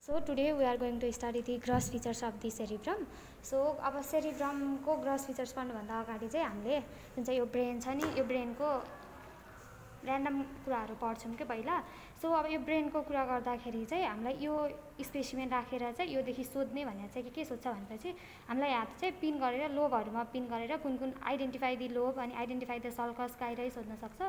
So today we are going to study the gross features of the cerebrum. So अब cerebrum को gross features पढ्नुभन्दा अगाडि चाहिँ हामीले जुन चाहिँ यो ब्रेन छ नि, यो ब्रेनको र्यान्डम कुराहरू पढ्छौँ के पहिला. सो अब यो ब्रेनको कुरा गर्दाखेरि चाहिँ हामीलाई यो स्पेसिमेन राखेर चाहिँ योदेखि सोध्ने भनेर चाहिँ के सोध्छ भनेपछि हामीलाई हात चाहिँ पिन गरेर लोबहरूमा पिन गरेर कुन कुन आइडेन्टिफाई द लोब अनि आइडेन्टिफाई द सल्कस गाइरै सोध्न सक्छ.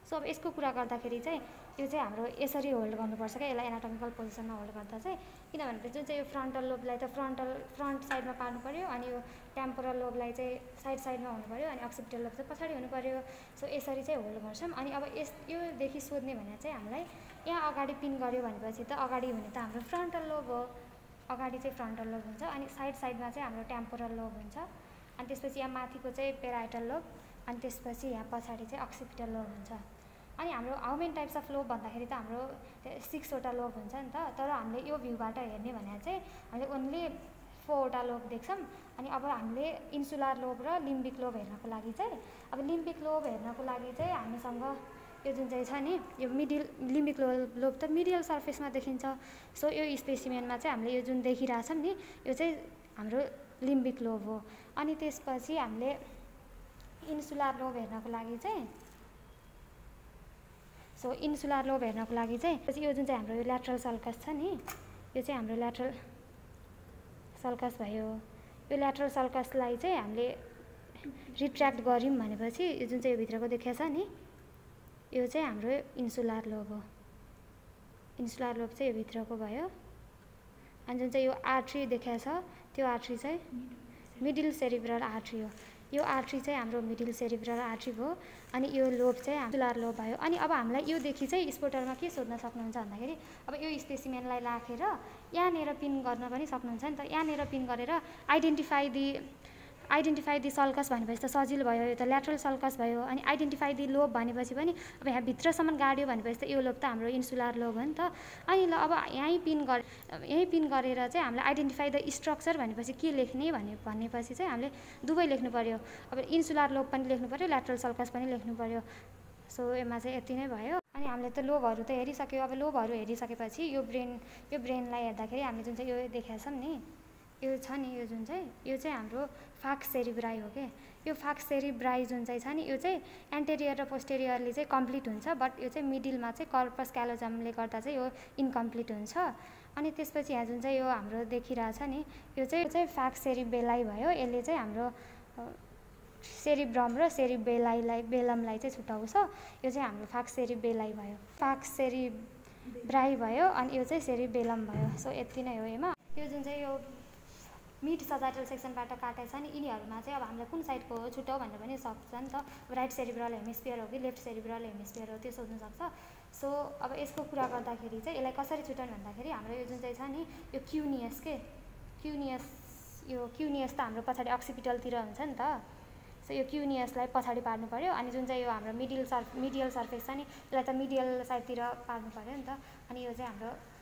सो अब यसको कुरा गर्दाखेरि चाहिँ यो चाहिँ हाम्रो यसरी होल्ड गर्नुपर्छ क्या, यसलाई एनाटोमिकल पोजिसनमा होल्ड गर्दा चाहिँ. किनभने जुन चाहिँ यो फ्रन्टल लोबलाई त फ्रन्ट साइडमा पार्नु पऱ्यो, अनि यो टेम्पोरल लोबलाई चाहिँ साइडमा हुनु पऱ्यो, अनि अक्सिपिटल लोब चाहिँ पछाडि हुनु पऱ्यो. सो यसरी चाहिँ होल्ड गर्छौँ. अनि अब योदेखि सोध्ने भने चाहिँ हामीलाई यहाँ अगाडि पिन गऱ्यो भनेपछि त अगाडि हुने त हाम्रो फ्रन्टल लोब हो. अगाडि चाहिँ फ्रन्टल लोब हुन्छ, अनि साइडमा चाहिँ हाम्रो टेम्पोरल लोब हुन्छ, अनि त्यसपछि यहाँ माथिको चाहिँ पेराइटल लोब, अनि त्यसपछि यहाँ पछाडि चाहिँ अक्सिपिटल लोब हुन्छ. अनि हाम्रो how many types of lobe भन्दाखेरि त हाम्रो 6वटा लोब हुन्छ नि त. तर हामीले यो भ्यूबाट हेर्ने भने चाहिँ हामीले ओन्ली 4वटा लोब देख्छौँ. अनि अब हामीले इन्सुलर लोब र लिम्बिक लोब हेर्नको लागि चाहिँ अब लिम्बिक लोब हेर्नको लागि चाहिँ हामीसँग यो जुन चाहिँ छ नि यो लिम्बिक लोब त मिडियल सर्फेसमा देखिन्छ. सो यो स्पेसिमेनमा चाहिँ हामीले यो जुन देखिरहेछौँ नि यो चाहिँ हाम्रो लिम्बिक लोब हो. अनि त्यसपछि हामीले इन्सुलर लोब हेर्नको लागि चाहिँ इन्सुलर लोब हेर्नको लागि चाहिँ यो जुन चाहिँ हाम्रो यो ल्याटरल सल्कस छ नि यो चाहिँ हाम्रो ल्याटरल सल्कस भयो. यो ल्याटरल सल्कसलाई चाहिँ हामीले रिट्र्याक्ट गऱ्यौँ भनेपछि यो जुन चाहिँ यो भित्रको देखिया छ नि यो चाहिँ हाम्रो इन्सुलर लोब हो. इन्सुलर लोब चाहिँ यो भित्रको भयो. अनि जुन चाहिँ यो आर्ट्री देखिया छ त्यो आर्ट्री चाहिँ मिडिल सेरिब्रल आर्ट्री हो. यो आर्ट्री चाहिँ हाम्रो मिडिल सेरिब्रल आर्ट्री भयो. अनि यो लोब चाहिँ इन्सुलर लोब भयो. अनि अब हामीलाई योदेखि चाहिँ स्पोटरमा के सोध्न सक्नुहुन्छ भन्दाखेरि अब यो स्पेसिमेनलाई राखेर यहाँनिर पिन गर्न पनि सक्नुहुन्छ नि त. यहाँनिर पिन गरेर आइडेन्टिफाई दि सल्कस भनेपछि त सजिलो भयो, यो त ल्याटरल सल्कस भयो. अनि आइडेन्टिफाई दि लोब भनेपछि पनि अब यहाँ भित्रसम्म गाड्यो भनेपछि त यो लोब त हाम्रो इन्सुलर लोब हो नि त. अनि ल अब यहीँ पिन गरेर चाहिँ हामीले आइडेन्टिफाई द स्ट्रक्चर भनेपछि के लेख्ने भनेपछि चाहिँ हामीले दुवै लेख्नु पऱ्यो. अब इन्सुलर लोब पनि लेख्नु पऱ्यो, ल्याटरल सल्कस पनि लेख्नु पऱ्यो. सो यसमा चाहिँ यति नै भयो. अनि हामीले त लोबहरू त हेरिसक्यो. अब लोबहरू हेरिसकेपछि यो ब्रेनलाई हेर्दाखेरि हामीले जुन चाहिँ यो देखाएको छौँ नि यो छ नि यो चाहिँ हाम्रो फाक्स सेरिब्राई हो के. यो फाक्स सेरिब्राई जुन चाहिँ छ नि यो चाहिँ एन्टेरियर र पोस्टेरियरली चाहिँ कम्प्लिट हुन्छ, बट यो चाहिँ मिडिलमा चाहिँ कर्पस क्यालोजमले गर्दा चाहिँ यो इन्कम्प्लिट हुन्छ. अनि त्यसपछि यहाँ जुन चाहिँ यो हाम्रो देखिरहेछ नि यो चाहिँ फाक्स सेरिबेलाई भयो. यसले चाहिँ हाम्रो सेरिब्रम र बेलमलाई चाहिँ छुट्याउँछ. यो चाहिँ हाम्रो फाक्स सेरिबेलाई भयो, फाक्स सेरिब्राई भयो, अनि यो चाहिँ सेरिबेलम भयो. सो यति नै हो. यसमा यो जुन चाहिँ यो मिड सजाइटल सेक्सनबाट काटेको छ नि यिनीहरूमा चाहिँ अब हामीले कुन साइडको हो छुट्याउ भनेर पनि सक्छ नि त. राइट सेरिब्रल हेमिस्फियर हो कि लेफ्ट सेरिब्रल हेमिस्फियर हो त्यो सोध्न सक्छ. सो अब यसको कुरा गर्दाखेरि चाहिँ यसलाई कसरी छुट्याउने भन्दाखेरि हाम्रो यो जुन चाहिँ छ नि यो क्युनियस त हाम्रो पछाडि अक्सिपिटलतिर हुन्छ नि त. सो यो क्युनियसलाई पछाडि पार्नु पऱ्यो. अनि जुन चाहिँ यो हाम्रो मिडियल सर्फेस छ नि यसलाई त मिडियल साइडतिर पार्नु पऱ्यो नि त. अनि यो चाहिँ हाम्रो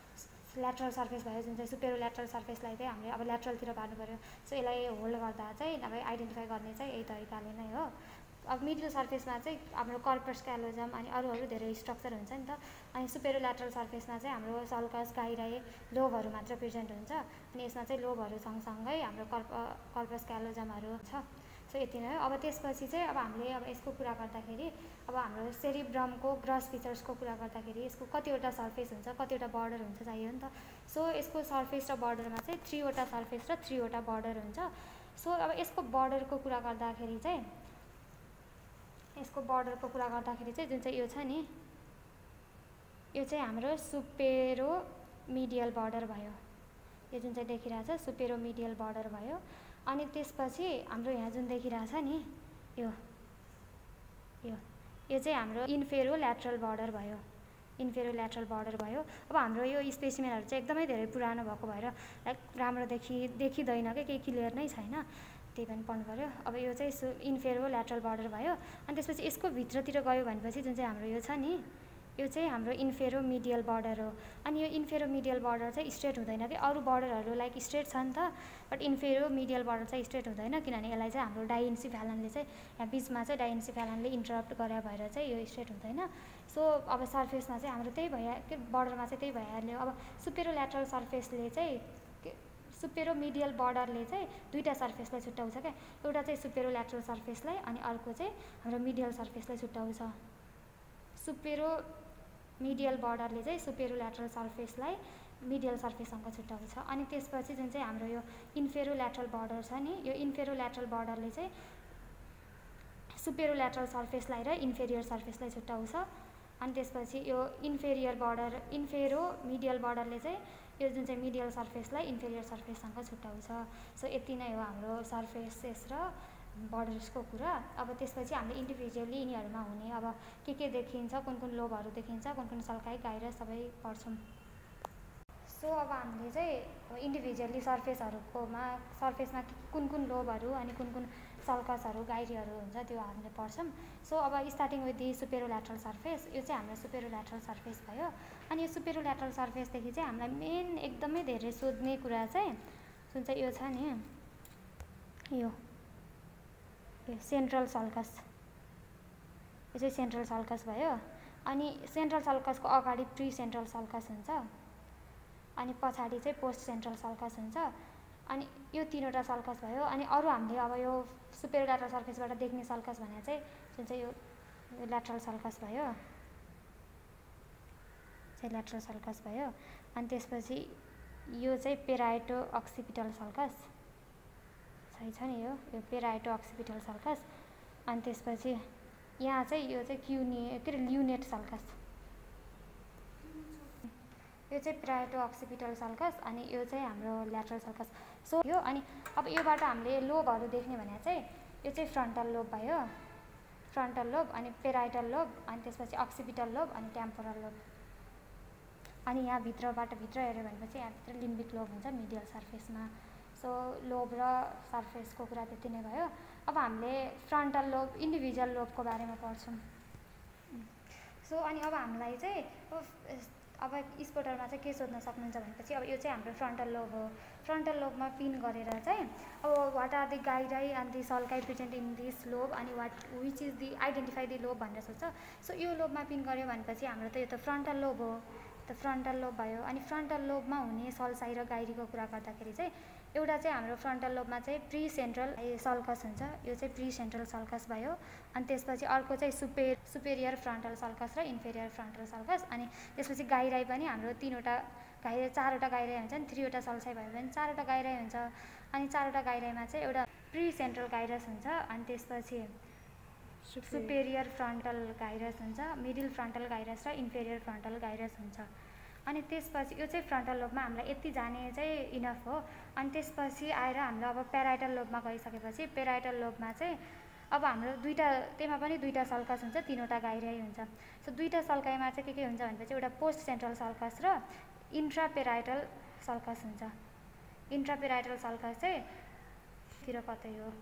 ल्याटरल सर्फेस भयो. जुन चाहिँ सुपेरो ल्याटरल सर्फेसलाई चाहिँ हामीले अब ल्याटरलतिर पार्नु पऱ्यो. सो यसलाई होल्ड गर्दा चाहिँ अब आइडेन्टिफाई गर्ने चाहिँ यही तरिकाले नै हो. अब मिडिल सर्फेसमा चाहिँ हाम्रो कर्पस क्यालोजम अनि अरू धेरै स्ट्रक्चर हुन्छ नि त. अनि सुपेरो ल्याटरल सर्फेसमा चाहिँ हाम्रो सल्कस गाइराई लोबहरू मात्र प्रेजेन्ट हुन्छ. अनि यसमा चाहिँ लोबहरू सँगसँगै हाम्रो कर्पस क्यालोजमहरू छ. सो यति नै हो. अब त्यसपछि चाहिँ अब हामीले अब यसको कुरा गर्दाखेरि अब हाम्रो सेरिब्रमको ग्रस फिचर्सको कुरा गर्दाखेरि यसको कतिवटा सर्फेस हुन्छ, कतिवटा बर्डर हुन्छ चाहियो नि त. सो यसको सर्फेस र बर्डरमा चाहिँ 3वटा सर्फेस र 3वटा बर्डर हुन्छ. सो अब यसको बर्डरको कुरा गर्दाखेरि चाहिँ जुन चाहिँ यो छ नि यो चाहिँ हाम्रो सुपेरो मिडियल बर्डर भयो. यो जुन चाहिँ देखिरहेछ सुपेरो मिडियल बर्डर भयो. अनि त्यसपछि हाम्रो यहाँ जुन देखिरहेछ नि यो चाहिँ हाम्रो इन्फेरो ल्याटरल बर्डर भयो. अब हाम्रो यो स्पेसिमेनहरू चाहिँ एकदमै धेरै पुरानो भएको भएर लाइक राम्रो देखिँदैन क्या, केही क्लियर नै छैन, त्यही पनि पढ्नु पऱ्यो. अब यो चाहिँ इन्फेरो ल्याटरल बर्डर भयो. अनि त्यसपछि यसको भित्रतिर गयो भनेपछि जुन चाहिँ हाम्रो यो छ नि यो चाहिँ हाम्रो इन्फेरो मिडियल बर्डर हो. अनि यो इन्फेरो मिडियल बर्डर चाहिँ स्ट्रेट हुँदैन कि अरू बर्डरहरू लाइक स्ट्रेट छ नि त, बट इन्फेरो मिडियल बर्डर चाहिँ स्ट्रेट हुँदैन. किनभने यसलाई चाहिँ हाम्रो डाइएन्सिफेलनले चाहिँ यहाँ बिचमा चाहिँ डाइएन्सिफेलनले इन्टरप्ट गरे भएर चाहिँ यो स्ट्रेट हुँदैन. सो अब सर्फेसमा चाहिँ हाम्रो त्यही भइहा के बर्डरमा चाहिँ त्यही भइहाल्यो। अब सुपेरोल्याटरल सर्फेसले चाहिँ सुपेरो मिडियल बर्डरले चाहिँ दुईवटा सर्फेसलाई छुट्याउँछ क्या। एउटा चाहिँ सुपेरोल्याटरल सर्फेसलाई अनि अर्को चाहिँ हाम्रो मिडियल सर्फेसलाई छुट्याउँछ। सुपेरो मिडियल बर्डरले चाहिँ सुपेरोल्याटरल सर्फेसलाई मिडियल सर्फेससँग छुट्याउँछ। अनि त्यसपछि जुन चाहिँ हाम्रो यो इन्फेरोल्याटरल बर्डर छ नि, यो इन्फेरोल्याटरल बर्डरले चाहिँ सुपेरोल्याटरल सर्फेसलाई र इन्फेरियर सर्फेसलाई छुट्याउँछ। अनि त्यसपछि यो इन्फेरो मिडियल बर्डरले चाहिँ यो जुन चाहिँ मिडियल सर्फेसलाई इन्फेरियर सर्फेससँग छुट्याउँछ। सो यति नै हो हाम्रो सर्फेसेस र बर्डर्सको कुरा। अब त्यसपछि हामीले इन्डिभिजुअली यिनीहरूमा हुने अब के देखिन्छ, कुन लोबहरू देखिन्छ, कुन सल्काइ गाइरस सबै पढ्छौँ। सो अब हामीले चाहिँ इन्डिभिजुअली सर्फेसमा कुन लोबहरू अनि कुन सल्कसहरू गाइरीहरू हुन्छ त्यो हामीले पढ्छौँ। सो अब स्टार्टिङ विथ दि सुपेरोल्याटरल सर्फेस, यो चाहिँ हाम्रो सुपेरोल्याटरल सर्फेस भयो। अनि यो सुपेरोल्याटरल सर्फेसदेखि चाहिँ हामीलाई मेन एकदमै धेरै सोध्ने कुरा चाहिँ जुन चाहिँ यो छ नि, यो सेन्ट्रल सल्कस, यो चाहिँ सेन्ट्रल सल्कस भयो। अनि सेन्ट्रल सल्कसको अगाडि प्री सेन्ट्रल सल्कस हुन्छ अनि पछाडि चाहिँ पोस्ट सेन्ट्रल सल्कस हुन्छ। अनि यो तीनवटा सल्कस भयो। अनि अरू हामीले अब यो सुपेरोल्याटरल सर्फेसबाट देख्ने सल्कस भने चाहिँ जुन चाहिँ यो ल्याटरल सल्कस भयो, चाहिँ ल्याटरल सल्कस भयो। अनि त्यसपछि यो चाहिँ पेराइटो अक्सिपिटल सल्कस छ नि, यो पेराइटो अक्सिपिटल सल्कस। अनि त्यसपछि यहाँ चाहिँ यो चाहिँ ल्युनेट सल्कस, यो चाहिँ पेराइटो अक्सिपिटल सल्कस। अनि यो चाहिँ हाम्रो ल्याटरल सल्कस। सो यो अनि अब योबाट हामीले लोबहरू देख्ने भने चाहिँ यो चाहिँ फ्रन्टल लोब भयो, फ्रन्टल लोब अनि पेराइटल लोब अनि त्यसपछि अक्सिपिटल लोब अनि टेम्पोरल लोब। अनि यहाँ भित्र हेऱ्यो भनेपछि यहाँभित्र लिम्बिक लोब हुन्छ मिडियल सर्फेसमा। सो लोब र सर्फेसको कुरा त्यति नै भयो। अब हामीले फ्रन्टल लोब इन्डिभिजुअल लोबको बारेमा पढ्छौँ। सो अनि अब हामीलाई चाहिँ अब स्पोटरमा चाहिँ के सोध्न सक्नुहुन्छ भनेपछि अब यो चाहिँ हाम्रो फ्रन्टल लोब हो। फ्रन्टल लोबमा पिन गरेर चाहिँ अब what are the gyri and the sulci present in this lobe अनि which is the identify the lobe भनेर सोध्छ। सो यो लोबमा पिन गऱ्यो भनेपछि हाम्रो त यो त फ्रन्टल लोब हो, त फ्रन्टल लोब भयो। अनि फ्रन्टल लोबमा हुने सल्साइ र गाइरीको कुरा गर्दाखेरि चाहिँ एउटा चाहिँ हाम्रो फ्रन्टल लोबमा चाहिँ प्री सेन्ट्रल सल्कस हुन्छ, यो चाहिँ प्री सेन्ट्रल सल्कस भयो। अनि त्यसपछि अर्को चाहिँ सुपेरियर फ्रन्टल सल्कस र इन्फेरियर फ्रन्टल सल्कस। अनि त्यसपछि गाइराई पनि हाम्रो चारवटा गाइराई हुन्छ नि, 3वटा सल्साइ भयो भने 4वटा गाइराई हुन्छ। अनि 4वटा गाइराईमा चाहिँ एउटा प्री सेन्ट्रल गाइरस हुन्छ, अनि त्यसपछि सुपेरियर फ्रन्टल गाइरस हुन्छ, मिडिल फ्रन्टल गाइरस र इन्फेरियर फ्रन्टल गाइरस हुन्छ। अनि त्यसपछि यो चाहिँ फ्रन्टल लोबमा हामीलाई यति जाने चाहिँ इनफ हो। अनि त्यसपछि आएर हाम्रो अब पेराइटल लोबमा गइसकेपछि पेराइटल लोबमा चाहिँ अब हाम्रो त्यसमा पनि दुईवटा सल्कस हुन्छ, 3वटा गाइराई हुन्छ। सो दुईवटा सल्काइमा चाहिँ के हुन्छ भनेपछि एउटा पोस्ट सेन्ट्रल सल्कस र इन्ट्रापेराइटल सल्कस हुन्छ। इन्ट्रापेराइटल सल्कस चाहिँ कतै हो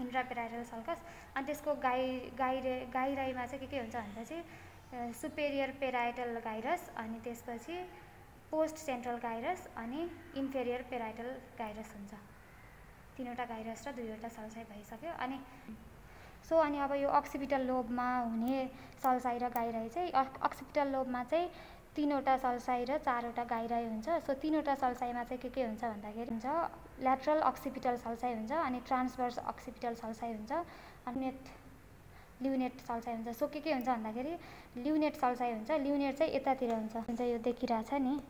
इन्ट्रापेराइटल सल्कस। अनि त्यसको गाइराईमा चाहिँ के हुन्छ भनेपछि सुपेरियर पेराइटल गाइरस अनि त्यसपछि पोस्ट सेन्ट्रल गाइरस अनि इन्फेरियर पेराइटल गाइरस हुन्छ। 3वटा गाइरस र 2वटा सल्साइ भइसक्यो। अनि अनि अब यो अक्सिपिटल लोबमा हुने सल्साइ र गाइराई चाहिँ अक्सिपिटल लोबमा चाहिँ 3वटा सल्साइ र 4वटा गाइराई हुन्छ। सो 3वटा सल्साइमा चाहिँ के हुन्छ भन्दाखेरि हुन्छ ल्याटरल अक्सिपिटल सल्साइ हुन्छ, अनि ट्रान्सभर्स अक्सिपिटल सल्साइ हुन्छ, अनि ल्युनेट सल्साइ हुन्छ। सो के हुन्छ भन्दाखेरि ल्युनेट सल्साइ हुन्छ, ल्युनेट चाहिँ यतातिर हुन्छ, जुन चाहिँ यो देखिरहेको छ नि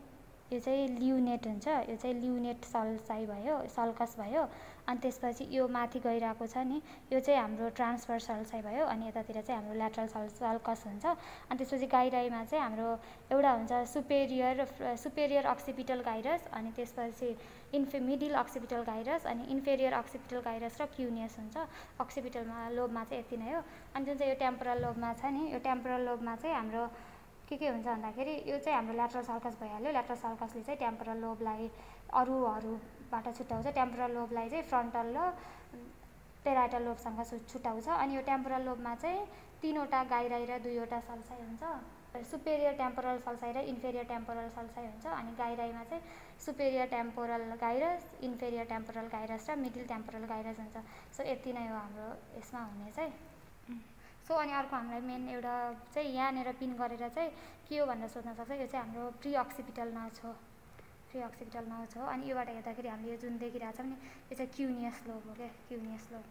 यो चाहिँ ल्युनेट हुन्छ, यो चाहिँ ल्युनेट सल्साइ भयो, सल्कस भयो। अनि त्यसपछि यो माथि गइरहेको छ नि यो चाहिँ हाम्रो ट्रान्सभर्स सल्साइ भयो, अनि यतातिर चाहिँ हाम्रो ल्याटरल सल्कस हुन्छ। अनि त्यसपछि गाइराईमा चाहिँ हाम्रो एउटा हुन्छ सुपेरियर अक्सिपिटल गाइरस, अनि त्यसपछि मिडिल अक्सिपिटल गाइरस, अनि इन्फेरियर अक्सिपिटल गाइरस र क्युनियस हुन्छ। अक्सिपिटलमा लोबमा चाहिँ यति नै हो। अनि जुन चाहिँ यो टेम्पोरल लोबमा छ नि, यो टेम्पोरल लोबमा चाहिँ हाम्रो के हुन्छ भन्दाखेरि यो चाहिँ हाम्रो ल्याटरल सल्कस भइहाल्यो। ल्याटरल सल्कसले चाहिँ टेम्पोरल लोबलाई अरूबाट छुट्याउँछ। टेम्पोरल लोबलाई चाहिँ फ्रन्टल र पेराइटल लोबसँग छुट्याउँछ। अनि यो टेम्पोरल लोबमा चाहिँ 3वटा गाइराई र 2वटा सल्साइ हुन्छ। सुपेरियर टेम्पोरल सल्साइ र इन्फेरियर टेम्पोरल सल्साइ हुन्छ। अनि गाइराईमा चाहिँ superior temporal gyrus, inferior temporal gyrus र मिडिल टेम्पोरल गाइरस हुन्छ। सो यति नै हो हाम्रो यसमा हुने चाहिँ। सो सो अनि अर्को हामीलाई मेन एउटा चाहिँ यहाँनिर पिन गरेर चाहिँ के हो भनेर सोध्न सक्छ। यो चाहिँ हाम्रो प्री अक्सिपिटल नर्भ हो, प्री अक्सिपिटल नर्भ हो। अनि योबाट हेर्दाखेरि हामीले यो जुन देखिरहेको छ नि यो चाहिँ क्युनियस लोब हो क्या, क्युनियस लोब।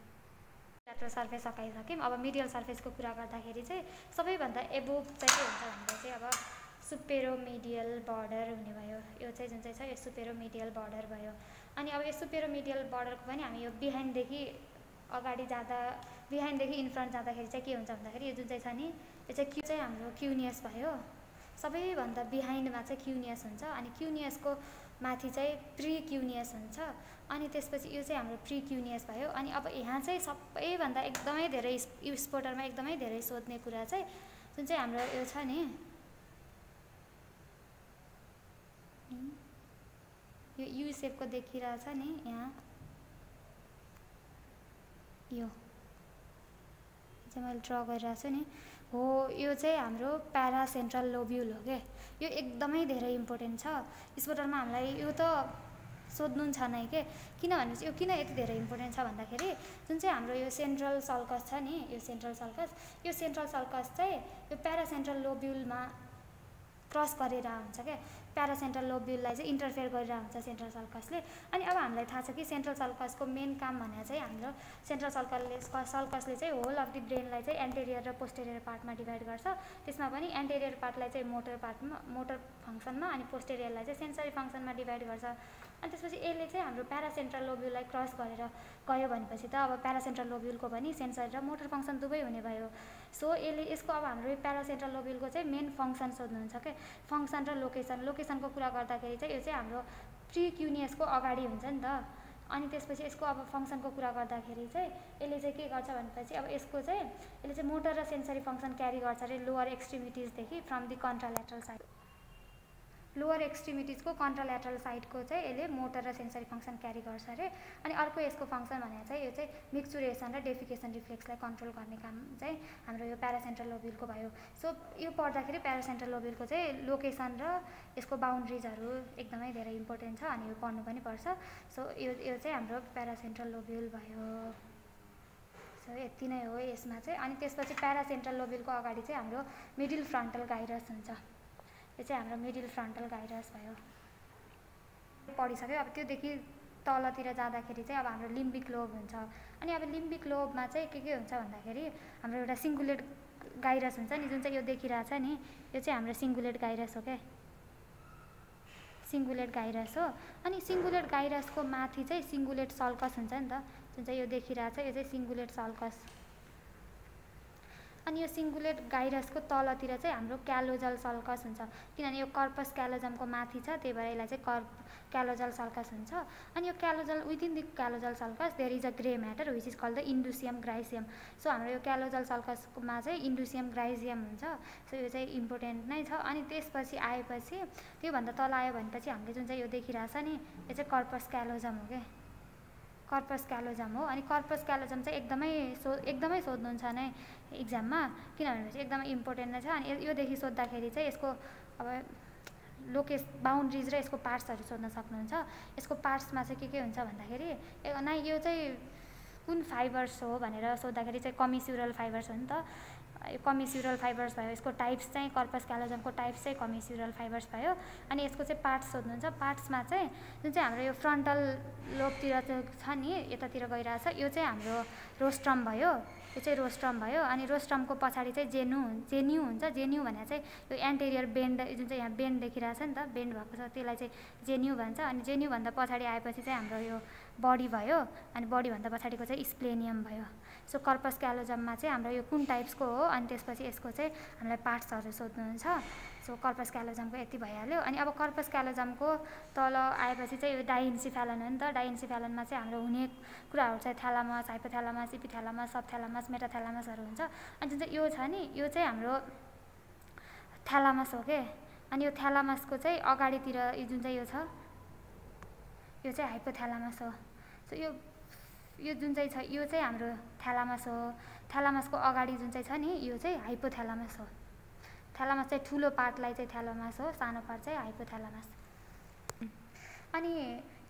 ल्याटरल सर्फेस सकाइसक्यौँ। अब मिडियल सर्फेसको कुरा गर्दाखेरि चाहिँ सबैभन्दा एबोभ चाहिँ के हुन्छ भन्दा चाहिँ अब सुपेरोमिडियल बर्डर हुने भयो। यो चाहिँ जुन चाहिँ छ यो सुपेरोमिडियल बर्डर भयो। अनि अब यो सुपेरोमिडियल बर्डरको पनि हामी यो बिहाइन्डदेखि अगाडि जाँदा बिहाइन्डदेखि इनफ्रन्ट जाँदाखेरि चाहिँ के हुन्छ भन्दाखेरि यो जुन चाहिँ छ नि यो चाहिँ हाम्रो क्युनियस भयो। सबैभन्दा बिहाइन्डमा चाहिँ क्युनियस हुन्छ। अनि क्युनियसको माथि चाहिँ प्री क्युनियस हुन्छ। अनि त्यसपछि यो चाहिँ हाम्रो प्री क्युनियस भयो। अनि अब यहाँ चाहिँ सबैभन्दा एकदमै धेरै यो स्पोटरमा एकदमै धेरै सोध्ने कुरा चाहिँ जुन चाहिँ हाम्रो यो छ नि यो यु सेपको देखिरहेछ नि यहाँ यो चाहिँ मैले ड्र गरिरहेको छु नि हो, यो चाहिँ हाम्रो प्यारासेन्ट्रल लोब्युल हो क्या। यो एकदमै धेरै इम्पोर्टेन्ट छ स्पोटरमा हामीलाई। यो त सोध्नु छ नै के, किनभने चाहिँ यो किन यति धेरै इम्पोर्टेन्ट छ भन्दाखेरि जुन चाहिँ हाम्रो यो सेन्ट्रल सल्कस छ नि यो सेन्ट्रल सल्कस चाहिँ यो प्यारासेन्ट्रल लोब्युलमा क्रस गरेर हुन्छ क्या। प्यारासेन्ट्रल लोब्युललाई चाहिँ इन्टरफेयर गरेर हुन्छ सेन्ट्रल सल्कसले। अनि अब हामीलाई थाहा छ कि सेन्ट्रल सल्कसको मेन काम भनेर चाहिँ हाम्रो सेन्ट्रल सल्कसले चाहिँ होल अफ द ब्रेनलाई चाहिँ एन्टेरियर र पोस्टेरियर पार्टमा डिभाइड गर्छ। त्यसमा पनि एन्टेरियर पार्टलाई चाहिँ मोटर फङ्सनमा अनि पोस्टेरियरलाई चाहिँ सेन्सरी फङ्सनमा डिभाइड गर्छ। अनि त्यसपछि यसले चाहिँ हाम्रो प्यारासेन्ट्रल लोब्युललाई क्रस गरेर गयो भनेपछि त अब प्यारासेन्ट्रल लोब्युलको पनि सेन्सरी र मोटर फङ्सन दुवै हुने भयो। सो यसको अब हाम्रो प्यारासेन्ट्रल लोब्युलको चाहिँ मेन फङ्सन सोध्नुहुन्छ क्या, फङ्सन र लोकेसनको कुरा गर्दाखेरि चाहिँ यो चाहिँ हाम्रो प्री क्युनियसको अगाडि हुन्छ नि त। अनि त्यसपछि यसको अब फङ्सनको कुरा गर्दाखेरि चाहिँ यसले चाहिँ के गर्छ भनेपछि अब यसले चाहिँ मोटर र सेन्सरी फङ्सन क्यारी गर्छ अरे लोवर एक्सट्रिमिटिजदेखि from the contralateral side. Lower एक्सट्रिमिटिजको कन्ट्राल्याटरल साइडको चाहिँ यसले मोटर र सेन्सरी फङ्सन क्यारी गर्छ अरे। अनि अर्को यसको फङ्सन भनेर चाहिँ यो चाहिँ मिक्चुरेसन र डेफिकेसन रिफ्लेक्सलाई कन्ट्रोल गर्ने काम चाहिँ हाम्रो यो प्यारासेन्ट्रल लोब्युलको भयो। सो यो पढ्दाखेरि प्यारासेन्ट्रल लोब्युलको चाहिँ लोकेसन र यसको बााउन्ड्रिजहरू एकदमै धेरै इम्पोर्टेन्ट छ अनि यो पढ्नु पनि पर्छ। सो यो चाहिँ हाम्रो प्यारासेन्ट्रल लोब्युल भयो। सो यति नै हो यसमा चाहिँ। अनि त्यसपछि प्यारासेन्ट्रल लोब्युलको अगाडि चाहिँ हाम्रो मिडल फ्रन्टल गाइरस हुन्छ। यो चाहिँ हाम्रो मिडल फ्रन्टल गाइरस भयो। पढिसक्यो। अब त्योदेखि तलतिर जाँदाखेरि चाहिँ अब हाम्रो लिम्बिक लोब हुन्छ। अनि अब लिम्बिक लोबमा चाहिँ के हुन्छ भन्दाखेरि हाम्रो एउटा सिङ्गुलेट गाइरस हुन्छ नि जुन चाहिँ यो देखिरहेछ नि यो चाहिँ हाम्रो सिङ्गुलेट गाइरस हो क्या, सिङ्गुलेट गाइरस हो। अनि सिङ्गुलेट गाइरसको माथि चाहिँ सिङ्गुलेट सल्कस हुन्छ नि त जुन चाहिँ यो देखिरहेछ यो चाहिँ सिङ्गुलेट सल्कस। अनि यो सिङ्गुलेट गाइरसको तलतिर चाहिँ हाम्रो क्यालोजल सल्कस हुन्छ किनभने यो कर्पस क्यालोजमको माथि छ त्यही भएर यसलाई चाहिँ क्यालोजल सल्कस हुन्छ। अनि यो callosal within the callosal sulcus there is a grey matter which is called the indusium griseum. So हाम्रो यो क्यालोजल सल्कसमा चाहिँ इन्डुसियम ग्राइसियम हुन्छ। सो यो चाहिँ इम्पोर्टेन्ट नै छ। अनि त्यसपछि आएपछि त्योभन्दा तल आयो भनेपछि हामीले जुन चाहिँ यो देखिरहेछ नि यो चाहिँ कर्पस क्यालोजम हो क्या, कर्पस क्यालोजम हो। अनि कर्पस क्यालोजम चाहिँ एकदमै सोध्नुहुन्छ नै इक्जाममा किनभने चाहिँ एकदमै इम्पोर्टेन्ट नै छ। अनि योदेखि सोद्धाखेरि चाहिँ यसको अब बााउन्ड्रिज र यसको पार्ट्सहरू सोध्न सक्नुहुन्छ। यसको पार्ट्समा चाहिँ के हुन्छ भन्दाखेरि यो चाहिँ कुन फाइबर्स हो भनेर सोद्धाखेरि चाहिँ कमिस्युरल फाइबर्स हो नि त। यो कमिस्युरल फाइबर्स भयो। यसको टाइप्स चाहिँ कर्पस क्यालोजमको टाइप्स चाहिँ कमिस्युरल फाइबर्स भयो। अनि यसको चाहिँ पार्ट्स सोध्नुहुन्छ। पार्ट्समा चाहिँ जुन चाहिँ हाम्रो यो फ्रन्टल लोबतिर छ नि यतातिर गइरहेछ यो चाहिँ हाम्रो रोस्ट्रम भयो, यो चाहिँ रोस्ट्रम भयो। अनि रोस्ट्रमको पछाडि चाहिँ जेन्यु हुन्छ। जेन्यु भनेर चाहिँ यो एन्टेरियर बेन्ड जुन चाहिँ यहाँ बेन्ड देखिरहेछ नि त बेन्ड भएको छ त्यसलाई चाहिँ जेन्यु भन्छ। अनि जेन्युभन्दा पछाडि आएपछि चाहिँ हाम्रो यो बडी भयो। अनि बडीभन्दा पछाडिको चाहिँ स्प्लेनियम भयो। सो कर्पस क्यालोजममा चाहिँ हाम्रो यो कुन टाइप्सको हो अनि त्यसपछि यसको चाहिँ हामीलाई पार्ट्सहरू सोध्नुहुन्छ। सो कर्पस क्यालोजमको यति भइहाल्यो। अनि अब कर्पस क्यालोजमको तल आएपछि चाहिँ यो डाइएन्सिफेलन हो नि त। डाइएन्सिफेलनमा चाहिँ हाम्रो हुने कुराहरू चाहिँ थ्यालामस, हाइपोथ्यालामस, इपिथ्यालामस, सबथ्यालामस, मेटाथ्यालामसहरू हुन्छ। अनि जुन चाहिँ यो छ नि यो चाहिँ हाम्रो थ्यालामस हो के। अनि यो थ्यालामसको चाहिँ अगाडितिर जुन चाहिँ यो छ यो चाहिँ हाइपोथ्यालामस हो। सो यो जुन चाहिँ छ यो चाहिँ हाम्रो थ्यालामस हो। थ्यालामसको अगाडि जुन चाहिँ छ नि यो चाहिँ हाइपोथ्यालामस हो। थ्यालामस चाहिँ ठुलो पार्टलाई चाहिँ थ्यालामस हो, सानो पार्ट चाहिँ हाइपोथ्यालामस। अनि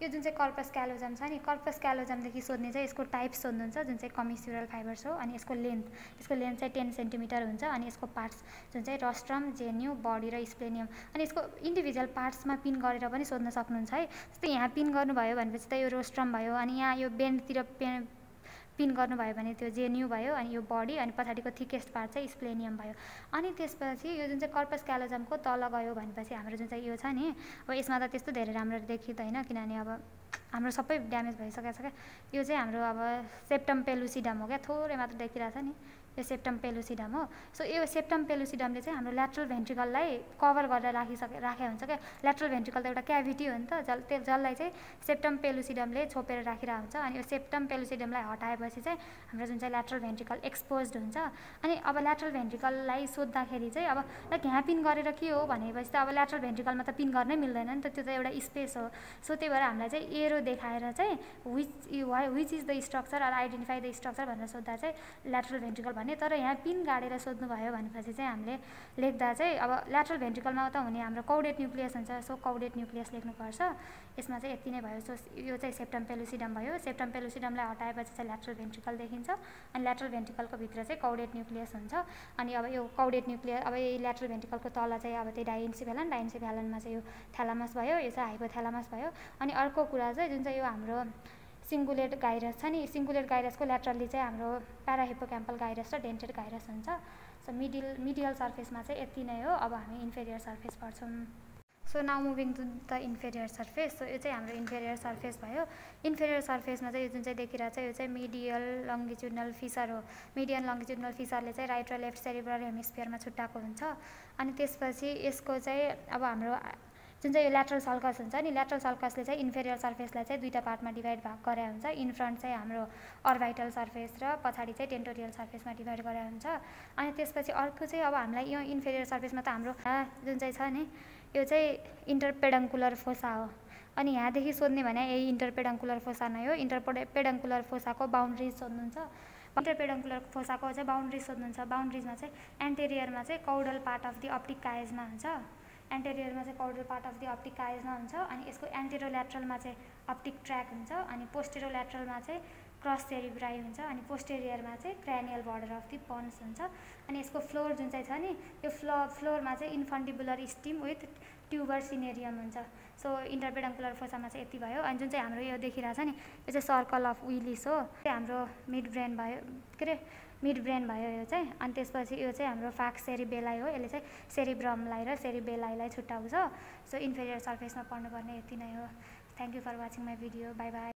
यो जुन चाहिँ कर्पस क्यालोजम छ नि, कर्पस क्यालोजमदेखि सोध्ने चाहिँ यसको टाइप सोध्नुहुन्छ, जुन चाहिँ कमिस्युरल फाइबर्स हो। अनि यसको लेन्थ चाहिँ 10 सेन्टिमिटर हुन्छ। अनि यसको पार्ट्स जुन चाहिँ रोस्ट्रम, जेन्यु, बडी र स्प्लेनियम। अनि यसको इन्डिभिजुअल पार्ट्समा पिन गरेर पनि सोध्न सक्नुहुन्छ है। जस्तै यहाँ पिन गर्नुभयो भनेपछि त यो रोस्ट्रम भयो, अनि यहाँ यो बेन्डतिर पिन गर्नुभयो भने त्यो जेन्यु भयो, अनि यो बडी, अनि पछाडिको थिकेस्ट पार्ट चाहिँ स्प्लेनियम भयो। अनि त्यसपछि यो जुन चाहिँ कर्पस क्यालोजमको तल गयो भनेपछि हाम्रो जुन चाहिँ यो छ नि, अब यसमा त त्यस्तो धेरै राम्ररी देखिँदैन किनभने अब हाम्रो सबै ड्यामेज भइसकेको छ क्या। यो चाहिँ हाम्रो अब सेप्टम पेलुसिडम हो क्या, थोरै मात्र देखिरहेको छ नि, यो सेप्टम पेलुसिडम हो। सो यो सेप्टम पेलुसिडमले चाहिँ हाम्रो ल्याटरल भेन्ट्रिकललाई कभर गरेर राखेको हुन्छ क्या। ल्याटरल भेन्ट्रिकल त एउटा क्याभिटी हो नि त, जसलाई चाहिँ सेप्टम पेलुसिडमले छोपेर राखिरहेको हुन्छ। अनि यो सेप्टम पेलुसिडमलाई हटाएपछि चाहिँ हाम्रो जुन चाहिँ ल्याटरल भेन्ट्रिकल एक्सपोज्ड हुन्छ। अनि अब ल्याटरल भेन्ट्रिकललाई सोद्धाखेरि चाहिँ अब लाइक यहाँ पिन गरेर के हो भनेपछि त अब ल्याटरल भेन्ट्रिकलमा त पिन गर्नै मिल्दैन नि त, त्यो त एउटा स्पेस हो। सो त्यही भएर हामीलाई चाहिँ एरो देखाएर चाहिँ which is the structure or identify the structure भनेर सोद्धा चाहिँ ल्याटरल भेन्ट्रिकल भने। तर यहाँ पिन गाडेर सोध्नुभयो भनेपछि चाहिँ हामीले लेख्दा चाहिँ अब ल्याटरल भेन्ट्रिकलमा त हुने हाम्रो कौडेट न्युक्लियस हुन्छ। सो कौडेट न्युक्लियस लेख्नुपर्छ। यसमा चाहिँ यति नै भयो। सो यो चाहिँ सेप्टम पेलुसिडम भयो। सेप्टम पेलुसिडमलाई हटाएपछि चाहिँ ल्याटरल भेन्ट्रिकल देखिन्छ। अनि ल्याटरल भेन्ट्रिकलको भित्र चाहिँ कौडेट न्युक्लियस हुन्छ। अनि अब यो कौडेट न्युक्लियस अब यो ल्याटरल भेन्ट्रिकलको तल चाहिँ अब त्यही डाइन्सिफेलन चाहिँ यो थ्यालामस भयो, यो चाहिँ हाइपोथ्यालामस भयो। अनि अर्को कुरा चाहिँ जुन चाहिँ यो हाम्रो सिङ्गुलेट गाइरस छ नि, सिङ्गुलेट गाइरसको ल्याटरली चाहिँ हाम्रो प्याराहिप्पोक्याम्पल गाइरस र डेन्टेड गाइरस हुन्छ। सो मिडियल सर्फेसमा चाहिँ यति नै हो। अब हामी इन्फेरियर सर्फेस पढ्छौँ। So now moving to the inferior surface. So यो चाहिँ हाम्रो इन्फेरियर सर्फेस भयो। इन्फेरियर सर्फेसमा चाहिँ यो जुन चाहिँ देखिरहेको छ यो चाहिँ मिडियल लङ्गिट्युडनल फिसर हो। मिडियल लङ्गिट्युडनल फिसरले चाहिँ राइट र लेफ्ट सेरिब्रल हेमिस्फियरमा छुट्टाएको हुन्छ। अनि त्यसपछि यसको चाहिँ अब हाम्रो जुन चाहिँ यो ल्याटरल सल्कस हुन्छ नि, ल्याटरल सल्कसले चाहिँ इन्फेरियर सर्फेसलाई चाहिँ दुईवटा पार्टमा डिभाइड गरे हुन्छ। इन फ्रन्ट चाहिँ हाम्रो अर्भाइटल सर्फेस र पछाडि चाहिँ टेन्टोरियल सर्फेसमा डिभाइड गरे हुन्छ। अनि त्यसपछि अर्को चाहिँ अब हामीलाई यो इन्फेरियर सर्फेसमा त हाम्रो जुन चाहिँ छ नि यो चाहिँ इन्टरपेडङ्कुलर फोसा हो। अनि यहाँदेखि सोध्ने भने यही इन्टरपेडङ्कुलर फोसा नै हो। इन्टरपेडङ्कुलर फोसाको बााउन्ड्रिज सोध्नुहुन्छ। इन्टरपेडङ्कुलर फोसाको चाहिँ बााउन्ड्रिज सोध्नुहुन्छ। बााउन्ड्रिजमा चाहिँ एन्टेरियरमा चाहिँ caudal part of the optic chiasma हुन्छ। एन्टेरियरमा चाहिँ caudal part of the optic chiasma हुन्छ। अनि यसको एन्टेरोल्याटरलमा चाहिँ अप्टिक ट्र्याक हुन्छ। अनि पोस्टेरोल्याटरलमा चाहिँ क्रस सेरिब्राई हुन्छ। अनि पोस्टेरियरमा चाहिँ cranial border of the puns हुन्छ। अनि यसको फ्लोर जुन चाहिँ छ नि यो फ्लोरमा चाहिँ इन्फन्डिबुलर स्टिम विथ ट्युबर सिनेरियम हुन्छ। सो इन्टरपेडङ्कुलर फोसामा चाहिँ यति भयो। अनि जुन चाहिँ हाम्रो यो देखिरहेको छ नि यो चाहिँ सर्कल अफ विलिस हो। हाम्रो मिड ब्रेन भयो यो चाहिँ। अनि त्यसपछि यो चाहिँ हाम्रो फाक्स सेरिबेलाई हो। यसले चाहिँ सेरिब्रमलाई र सेरिबेलाईलाई छुट्याउँछ। सो इन्फेरियर सर्फेसमा पढ्नुपर्ने यति नै हो। Thank you for watching my video. Bye by.